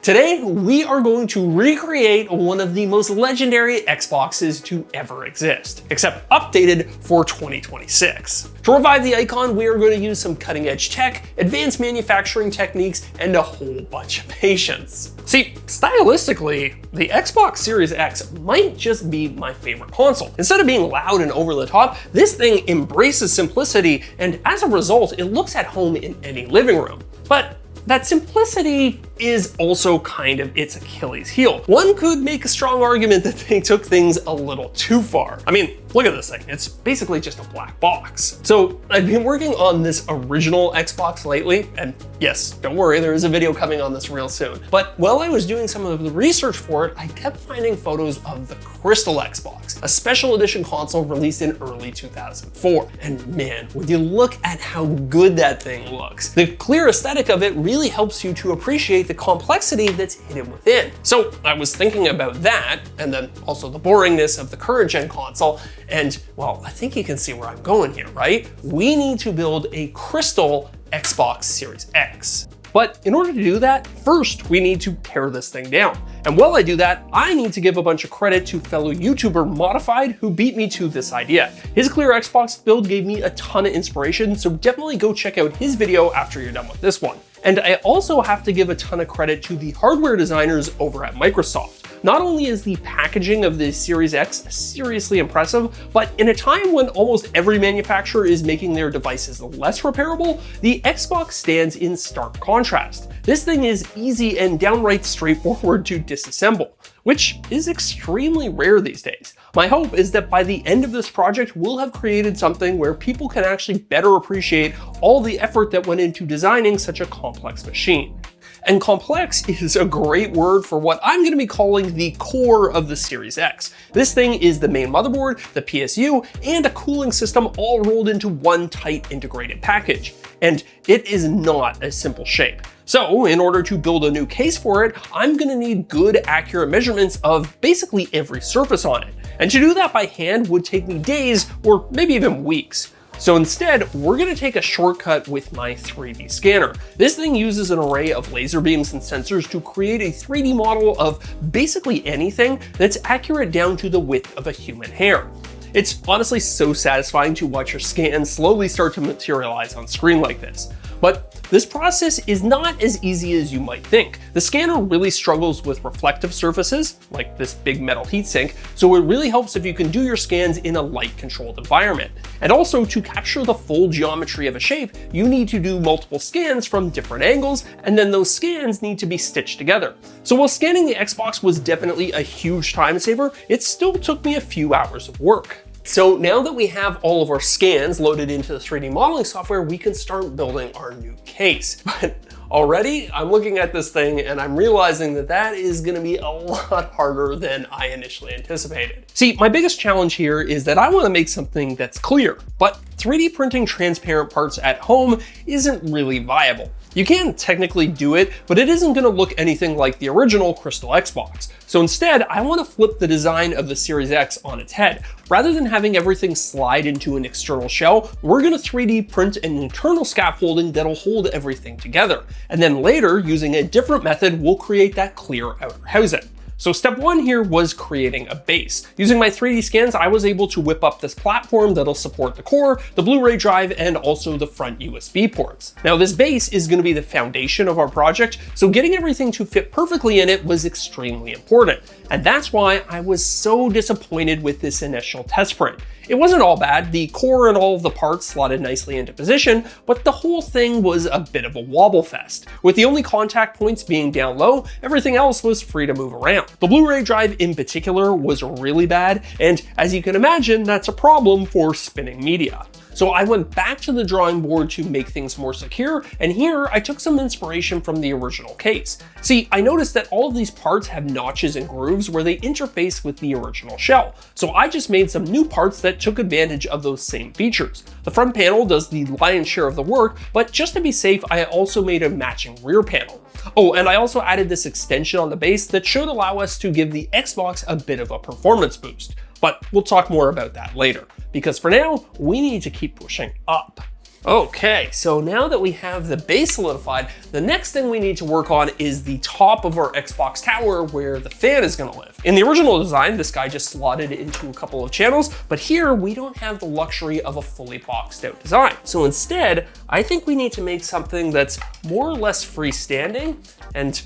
Today, we are going to recreate one of the most legendary Xboxes to ever exist, except updated for 2026. To revive the icon, we are going to use some cutting-edge tech, advanced manufacturing techniques, and a whole bunch of patience. See, stylistically, the Xbox Series X might just be my favorite console. Instead of being loud and over the top, this thing embraces simplicity, and as a result, it looks at home in any living room. But that simplicity is also kind of its Achilles heel. One could make a strong argument that they took things a little too far. I mean, look at this thing. It's basically just a black box. So I've been working on this original Xbox lately, and yes, don't worry, there is a video coming on this real soon. But while I was doing some of the research for it, I kept finding photos of the Crystal Xbox, a special edition console released in early 2004. And man, when you look at how good that thing looks, the clear aesthetic of it really helps you to appreciate the complexity that's hidden within. So I was thinking about that, and then also the boringness of the current gen console, and well, I think you can see where I'm going here, right? We need to build a Crystal Xbox Series X. But in order to do that, first we need to tear this thing down. And while I do that, I need to give a bunch of credit to fellow YouTuber Modified, who beat me to this idea. His clear Xbox build gave me a ton of inspiration, so definitely go check out his video after you're done with this one. And I also have to give a ton of credit to the hardware designers over at Microsoft. Not only is the packaging of the Series X seriously impressive, but in a time when almost every manufacturer is making their devices less repairable, the Xbox stands in stark contrast. This thing is easy and downright straightforward to disassemble, which is extremely rare these days. My hope is that by the end of this project, we'll have created something where people can actually better appreciate all the effort that went into designing such a complex machine. And complex is a great word for what I'm going to be calling the core of the Series X. This thing is the main motherboard, the PSU, and a cooling system all rolled into one tight integrated package. And it is not a simple shape. So in order to build a new case for it, I'm going to need good, accurate measurements of basically every surface on it. And to do that by hand would take me days or maybe even weeks. So instead, we're going to take a shortcut with my 3D scanner. This thing uses an array of laser beams and sensors to create a 3D model of basically anything that's accurate down to the width of a human hair. It's honestly so satisfying to watch your scan slowly start to materialize on screen like this. But this process is not as easy as you might think. The scanner really struggles with reflective surfaces, like this big metal heatsink, so it really helps if you can do your scans in a light-controlled environment. And also, to capture the full geometry of a shape, you need to do multiple scans from different angles, and then those scans need to be stitched together. So while scanning the Xbox was definitely a huge time saver, it still took me a few hours of work. So now that we have all of our scans loaded into the 3D modeling software, we can start building our new case. But already I'm looking at this thing and I'm realizing that that is going to be a lot harder than I initially anticipated. See, my biggest challenge here is that I want to make something that's clear, but 3D printing transparent parts at home isn't really viable. You can technically do it, but it isn't going to look anything like the original Crystal Xbox. So instead, I want to flip the design of the Series X on its head. Rather than having everything slide into an external shell, we're going to 3D print an internal scaffolding that'll hold everything together. And then later, using a different method, we'll create that clear outer housing. So step one here was creating a base. Using my 3D scans, I was able to whip up this platform that'll support the core, the Blu-ray drive, and also the front USB ports. Now this base is going to be the foundation of our project, so getting everything to fit perfectly in it was extremely important. And that's why I was so disappointed with this initial test print. It wasn't all bad, the core and all of the parts slotted nicely into position, but the whole thing was a bit of a wobble fest. With the only contact points being down low, everything else was free to move around. The Blu-ray drive in particular was really bad, and as you can imagine, that's a problem for spinning media. So I went back to the drawing board to make things more secure, and here I took some inspiration from the original case. See, I noticed that all of these parts have notches and grooves where they interface with the original shell. So I just made some new parts that took advantage of those same features. The front panel does the lion's share of the work, but just to be safe, I also made a matching rear panel. Oh, and I also added this extension on the base that should allow us to give the Xbox a bit of a performance boost. But we'll talk more about that later, because for now, we need to keep pushing up. Okay, so now that we have the base solidified, the next thing we need to work on is the top of our Xbox tower where the fan is gonna live. In the original design, this guy just slotted into a couple of channels, but here we don't have the luxury of a fully boxed out design. So instead, I think we need to make something that's more or less freestanding, and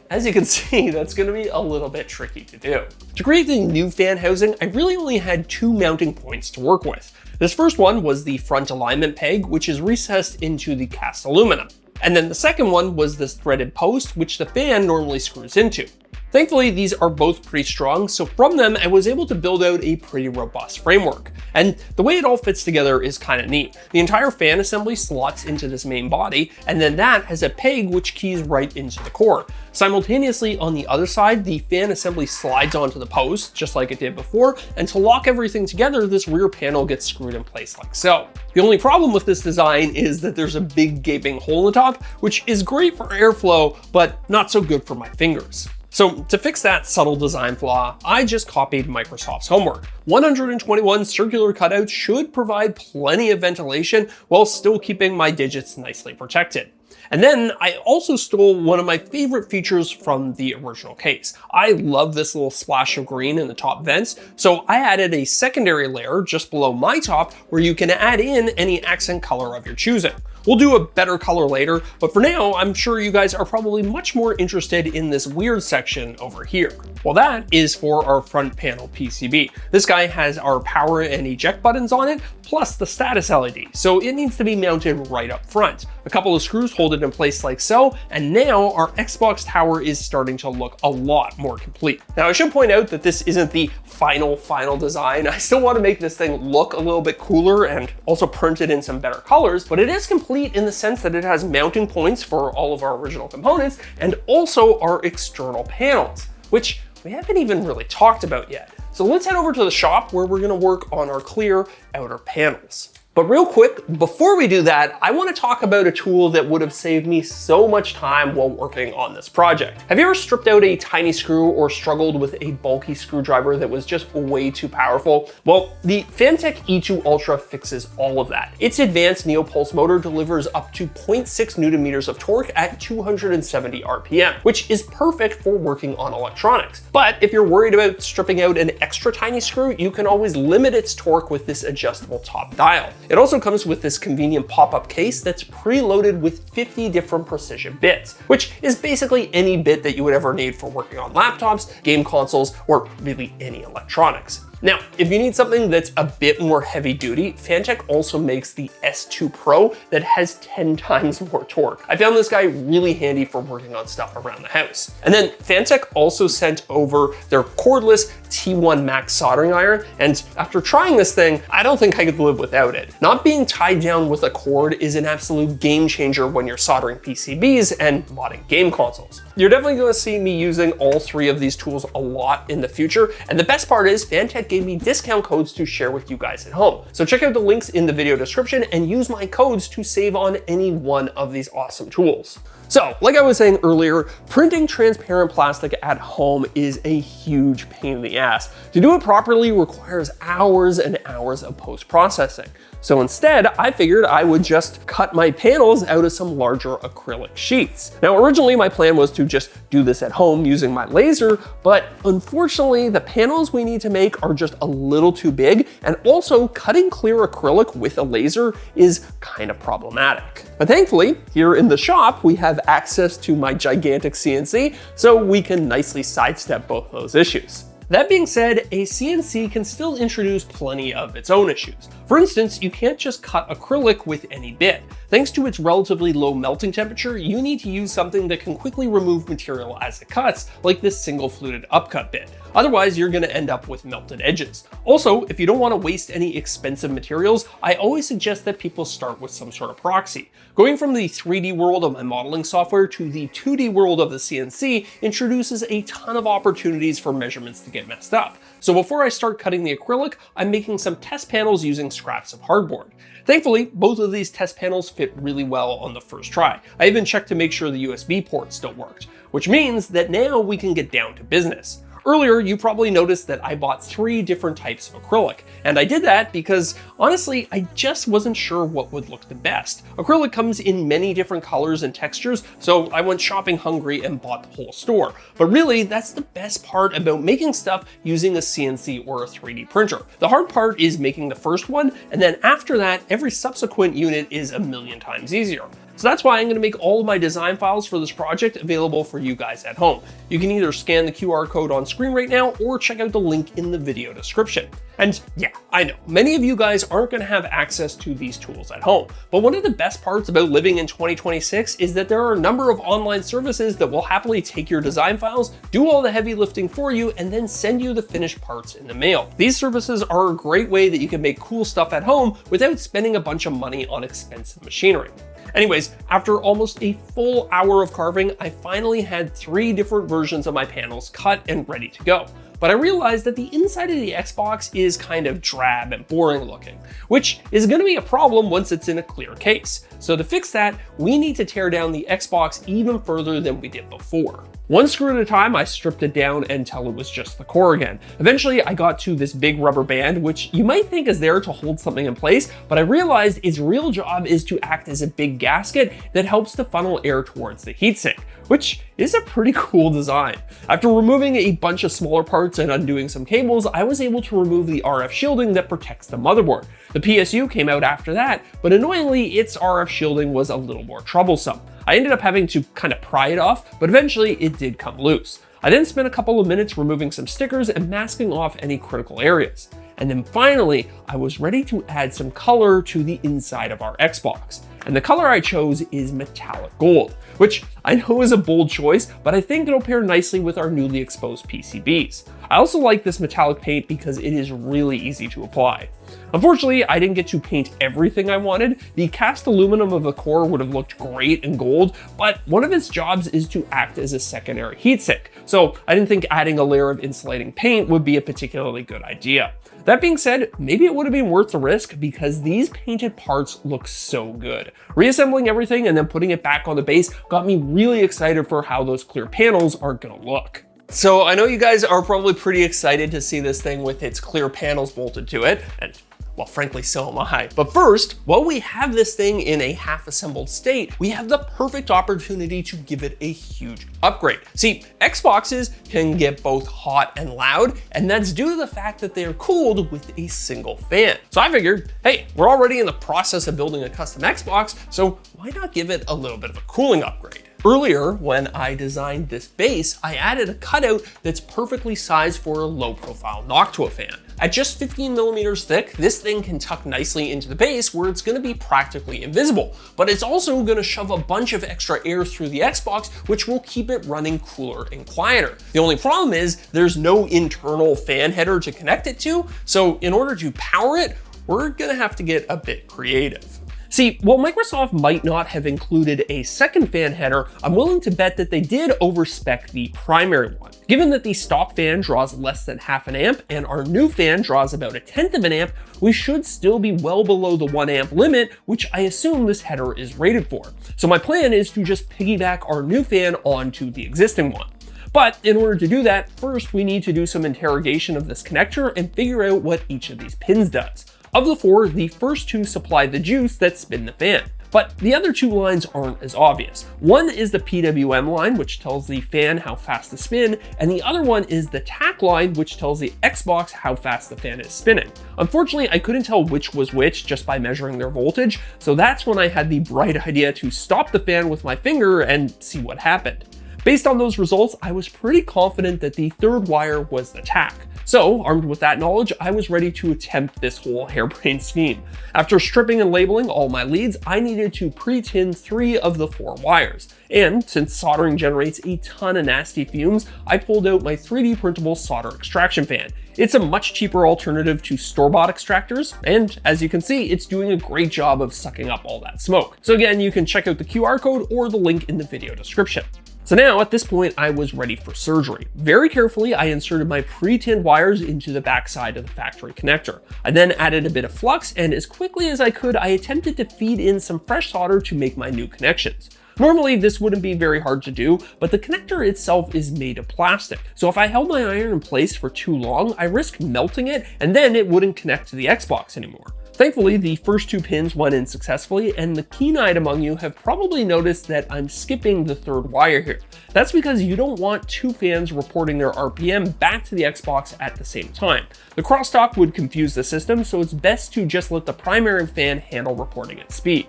as you can see, that's gonna be a little bit tricky to do. To create the new fan housing, I really only had 2 mounting points to work with. This first one was the front alignment peg, which is recessed into the cast aluminum. And then the second one was this threaded post, which the fan normally screws into. Thankfully, these are both pretty strong, so from them, I was able to build out a pretty robust framework. And the way it all fits together is kind of neat. The entire fan assembly slots into this main body, and then that has a peg which keys right into the core. Simultaneously, on the other side, the fan assembly slides onto the post, just like it did before, and to lock everything together, this rear panel gets screwed in place like so. The only problem with this design is that there's a big gaping hole in the top, which is great for airflow, but not so good for my fingers. So to fix that subtle design flaw, I just copied Microsoft's homework. 121 circular cutouts should provide plenty of ventilation while still keeping my digits nicely protected. And then I also stole one of my favorite features from the original case. I love this little splash of green in the top vents, so I added a secondary layer just below my top where you can add in any accent color of your choosing. We'll do a better color later, but for now, I'm sure you guys are probably much more interested in this weird section over here. Well, that is for our front panel PCB. This guy has our power and eject buttons on it, plus the status LED, so it needs to be mounted right up front. A couple of screws hold it in place like so, and now our Xbox tower is starting to look a lot more complete. Now, I should point out that this isn't the final design. I still want to make this thing look a little bit cooler and also print it in some better colors, but it is complete in the sense that it has mounting points for all of our original components and also our external panels, which we haven't even really talked about yet. So let's head over to the shop where we're gonna work on our clear outer panels. But real quick, before we do that, I want to talk about a tool that would have saved me so much time while working on this project. Have you ever stripped out a tiny screw or struggled with a bulky screwdriver that was just way too powerful? Well, the Phanteks E2 Ultra fixes all of that. Its advanced NeoPulse motor delivers up to 0.6 Newton meters of torque at 270 RPM, which is perfect for working on electronics. But if you're worried about stripping out an extra tiny screw, you can always limit its torque with this adjustable top dial. It also comes with this convenient pop-up case that's preloaded with 50 different precision bits, which is basically any bit that you would ever need for working on laptops, game consoles, or really any electronics. Now, if you need something that's a bit more heavy duty, Phanteks also makes the S2 Pro that has 10 times more torque. I found this guy really handy for working on stuff around the house. And then Phanteks also sent over their cordless T1 Max soldering iron, and after trying this thing, I don't think I could live without it. Not being tied down with a cord is an absolute game changer when you're soldering PCBs and modding game consoles. You're definitely gonna see me using all 3 of these tools a lot in the future, and the best part is Phanteks gave me discount codes to share with you guys at home. So check out the links in the video description and use my codes to save on any one of these awesome tools. So, like I was saying earlier, printing transparent plastic at home is a huge pain in the ass. To do it properly requires hours and hours of post-processing. So instead, I figured I would just cut my panels out of some larger acrylic sheets. Now, originally my plan was to just do this at home using my laser, but unfortunately the panels we need to make are just a little too big, and also cutting clear acrylic with a laser is kind of problematic. But thankfully, here in the shop, we have access to my gigantic CNC, so we can nicely sidestep both those issues. That being said, a CNC can still introduce plenty of its own issues. For instance, you can't just cut acrylic with any bit. Thanks to its relatively low melting temperature, you need to use something that can quickly remove material as it cuts, like this single fluted upcut bit. Otherwise, you're gonna end up with melted edges. Also, if you don't wanna waste any expensive materials, I always suggest that people start with some sort of proxy. Going from the 3D world of my modeling software to the 2D world of the CNC introduces a ton of opportunities for measurements to get messed up. So before I start cutting the acrylic, I'm making some test panels using scraps of hardboard. Thankfully, both of these test panels fit really well on the first try. I even checked to make sure the USB port still worked, which means that now we can get down to business. Earlier, you probably noticed that I bought 3 different types of acrylic, and I did that because, honestly, I just wasn't sure what would look the best. Acrylic comes in many different colors and textures, so I went shopping hungry and bought the whole store. But really, that's the best part about making stuff using a CNC or a 3D printer. The hard part is making the first one, and then after that, every subsequent unit is a million times easier. So that's why I'm going to make all of my design files for this project available for you guys at home. You can either scan the QR code on screen right now or check out the link in the video description. And yeah, I know, many of you guys aren't going to have access to these tools at home, but one of the best parts about living in 2026 is that there are a number of online services that will happily take your design files, do all the heavy lifting for you, and then send you the finished parts in the mail. These services are a great way that you can make cool stuff at home without spending a bunch of money on expensive machinery. Anyways, after almost a full hour of carving, I finally had 3 different versions of my panels cut and ready to go. But I realized that the inside of the Xbox is kind of drab and boring looking, which is going to be a problem once it's in a clear case. So to fix that, we need to tear down the Xbox even further than we did before. One screw at a time, I stripped it down until it was just the core again. Eventually, I got to this big rubber band, which you might think is there to hold something in place, but I realized its real job is to act as a big gasket that helps to funnel air towards the heatsink, which is a pretty cool design. After removing a bunch of smaller parts and undoing some cables, I was able to remove the RF shielding that protects the motherboard. The PSU came out after that, but annoyingly, its RF shielding was a little more troublesome. I ended up having to kind of pry it off, but eventually it did come loose. I then spent a couple of minutes removing some stickers and masking off any critical areas. And then finally, I was ready to add some color to the inside of our Xbox. And the color I chose is metallic gold, which I know is a bold choice, but I think it'll pair nicely with our newly exposed PCBs. I also like this metallic paint because it is really easy to apply. Unfortunately, I didn't get to paint everything I wanted. The cast aluminum of the core would have looked great in gold, but one of its jobs is to act as a secondary heatsink. So I didn't think adding a layer of insulating paint would be a particularly good idea. That being said, maybe it would have been worth the risk because these painted parts look so good. Reassembling everything and then putting it back on the base got me really excited for how those clear panels are gonna look. So I know you guys are probably pretty excited to see this thing with its clear panels bolted to it, and well, frankly, so am I. But first, while we have this thing in a half-assembled state, we have the perfect opportunity to give it a huge upgrade. See, Xboxes can get both hot and loud, and that's due to the fact that they are cooled with a single fan. So I figured, hey, we're already in the process of building a custom Xbox, so why not give it a little bit of a cooling upgrade? Earlier, when I designed this base, I added a cutout that's perfectly sized for a low-profile Noctua fan. At just 15 millimeters thick, this thing can tuck nicely into the base where it's gonna be practically invisible, but it's also gonna shove a bunch of extra air through the Xbox, which will keep it running cooler and quieter. The only problem is there's no internal fan header to connect it to, so in order to power it, we're gonna have to get a bit creative. See, while Microsoft might not have included a second fan header, I'm willing to bet that they did overspec the primary one. Given that the stock fan draws less than half an amp and our new fan draws about 1/10 of an amp, we should still be well below the 1 amp limit, which I assume this header is rated for. So my plan is to just piggyback our new fan onto the existing one. But in order to do that, first we need to do some interrogation of this connector and figure out what each of these pins does. Of the 4, the first 2 supply the juice that spin the fan. But the other 2 lines aren't as obvious. One is the PWM line, which tells the fan how fast to spin, and the other one is the tach line, which tells the Xbox how fast the fan is spinning. Unfortunately, I couldn't tell which was which just by measuring their voltage, so that's when I had the bright idea to stop the fan with my finger and see what happened. Based on those results, I was pretty confident that the third wire was the tach. So, armed with that knowledge, I was ready to attempt this whole harebrained scheme. After stripping and labeling all my leads, I needed to pre-tin 3 of the 4 wires. And since soldering generates a ton of nasty fumes, I pulled out my 3D printable solder extraction fan. It's a much cheaper alternative to store-bought extractors, and as you can see, it's doing a great job of sucking up all that smoke. So again, you can check out the QR code or the link in the video description. So now at this point, I was ready for surgery. Very carefully, I inserted my pre-tinned wires into the backside of the factory connector. I then added a bit of flux, and as quickly as I could, I attempted to feed in some fresh solder to make my new connections. Normally, this wouldn't be very hard to do, but the connector itself is made of plastic. So if I held my iron in place for too long, I risked melting it, and then it wouldn't connect to the Xbox anymore. Thankfully, the first 2 pins went in successfully, and the keen-eyed among you have probably noticed that I'm skipping the 3rd wire here. That's because you don't want 2 fans reporting their RPM back to the Xbox at the same time. The crosstalk would confuse the system, so it's best to just let the primary fan handle reporting at speed.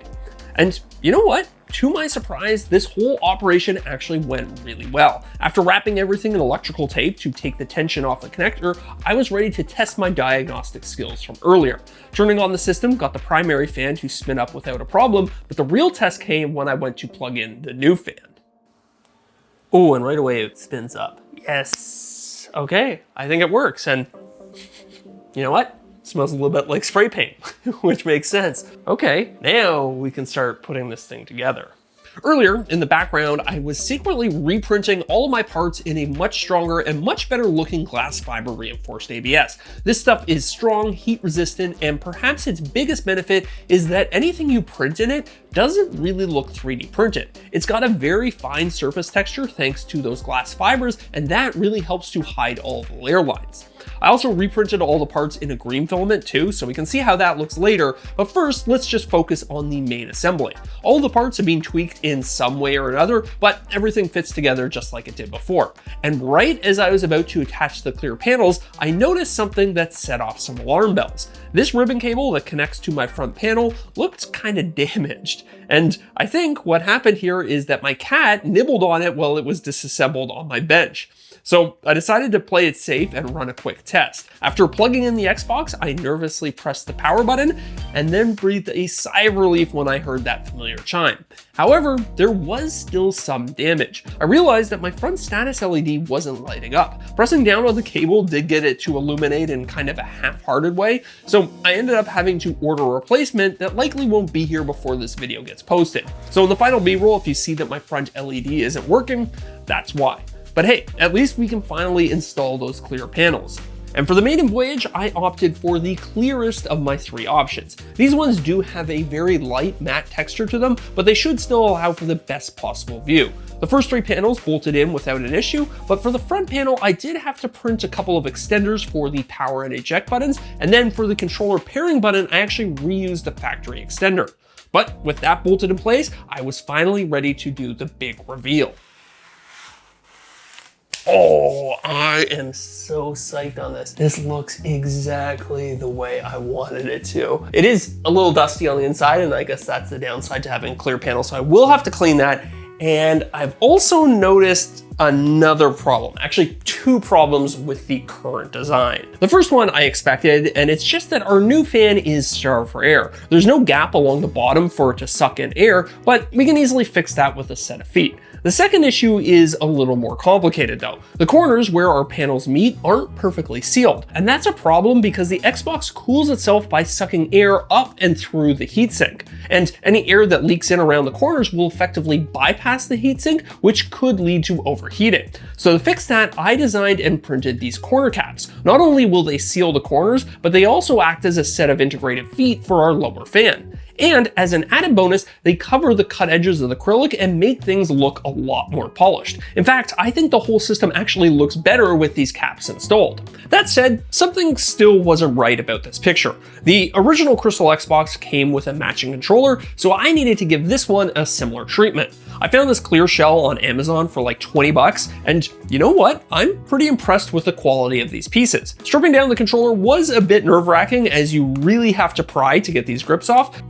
And you know what? To my surprise, this whole operation actually went really well. After wrapping everything in electrical tape to take the tension off the connector, I was ready to test my diagnostic skills from earlier. Turning on the system got the primary fan to spin up without a problem, but the real test came when I went to plug in the new fan. Oh, and right away it spins up. Yes. Okay, I think it works, and you know what? Smells a little bit like spray paint, which makes sense. Okay, now we can start putting this thing together. Earlier, in the background, I was secretly reprinting all of my parts in a much stronger and much better looking glass fiber reinforced ABS. This stuff is strong, heat resistant, and perhaps its biggest benefit is that anything you print in it doesn't really look 3D printed. It's got a very fine surface texture thanks to those glass fibers, and that really helps to hide all of the layer lines. I also reprinted all the parts in a green filament too, so we can see how that looks later, but first let's just focus on the main assembly. All the parts have been tweaked in some way or another, but everything fits together just like it did before. And right as I was about to attach the clear panels, I noticed something that set off some alarm bells. This ribbon cable that connects to my front panel looked kind of damaged. And I think what happened here is that my cat nibbled on it while it was disassembled on my bench. So I decided to play it safe and run a quick test. After plugging in the Xbox, I nervously pressed the power button and then breathed a sigh of relief when I heard that familiar chime. However, there was still some damage. I realized that my front status LED wasn't lighting up. Pressing down on the cable did get it to illuminate in kind of a half-hearted way, so I ended up having to order a replacement that likely won't be here before this video gets posted. So in the final B-roll, if you see that my front LED isn't working, that's why. But hey, at least we can finally install those clear panels. And for the maiden voyage, I opted for the clearest of my 3 options. These ones do have a very light matte texture to them, but they should still allow for the best possible view. The first 3 panels bolted in without an issue, but for the front panel, I did have to print a couple of extenders for the power and eject buttons, and then for the controller pairing button, I actually reused the factory extender. But with that bolted in place, I was finally ready to do the big reveal. Oh, I am so psyched on this. This looks exactly the way I wanted it to. It is a little dusty on the inside, and I guess that's the downside to having clear panels, so I will have to clean that. And I've also noticed another problem, actually 2 problems with the current design. The first one I expected, and it's just that our new fan is starved for air. There's no gap along the bottom for it to suck in air, but we can easily fix that with a set of feet. The second issue is a little more complicated though. The corners where our panels meet aren't perfectly sealed, and that's a problem because the Xbox cools itself by sucking air up and through the heatsink, and any air that leaks in around the corners will effectively bypass the heatsink, which could lead to overheating. So to fix that, I designed and printed these corner caps. Not only will they seal the corners, but they also act as a set of integrated feet for our lower fan. And as an added bonus, they cover the cut edges of the acrylic and make things look a lot more polished. In fact, I think the whole system actually looks better with these caps installed. That said, something still wasn't right about this picture. The original Crystal Xbox came with a matching controller, so I needed to give this one a similar treatment. I found this clear shell on Amazon for like 20 bucks, and you know what? I'm pretty impressed with the quality of these pieces. Stripping down the controller was a bit nerve-wracking as you really have to pry to get these grips off.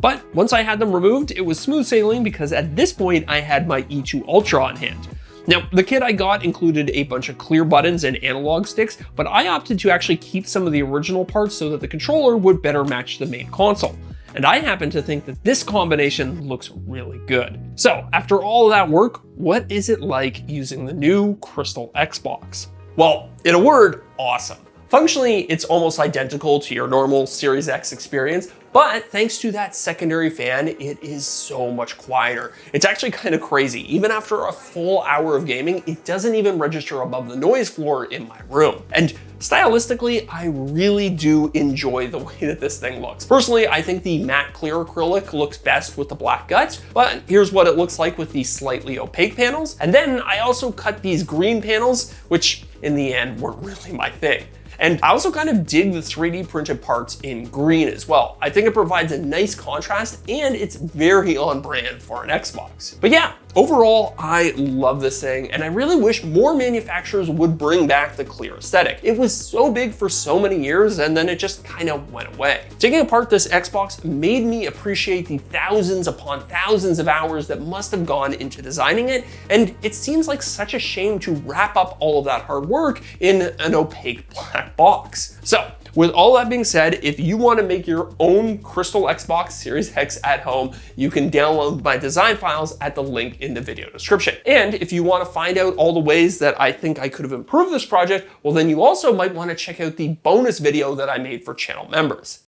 But once I had them removed, it was smooth sailing because at this point I had my E2 Ultra on hand. Now, the kit I got included a bunch of clear buttons and analog sticks, but I opted to actually keep some of the original parts so that the controller would better match the main console. And I happen to think that this combination looks really good. So after all of that work, what is it like using the new Crystal Xbox? Well, in a word, awesome. Functionally, it's almost identical to your normal Series X experience, But thanks to that secondary fan, it is so much quieter. It's actually kind of crazy. Even after a full hour of gaming, it doesn't even register above the noise floor in my room. And stylistically, I really do enjoy the way that this thing looks. Personally, I think the matte clear acrylic looks best with the black guts, but here's what it looks like with the slightly opaque panels. And then I also cut these green panels, which in the end were really my thing. And I also kind of dig the 3D printed parts in green as well. I think it provides a nice contrast and it's very on brand for an Xbox. But yeah, overall, I love this thing and I really wish more manufacturers would bring back the clear aesthetic. It was so big for so many years and then it just kind of went away. Taking apart this Xbox made me appreciate the thousands upon thousands of hours that must have gone into designing it, and it seems like such a shame to wrap up all of that hard work in an opaque black box. So with all that being said, if you want to make your own Crystal Xbox Series X at home, you can download my design files at the link in the video description. And if you want to find out all the ways that I think I could have improved this project, well then you also might want to check out the bonus video that I made for channel members.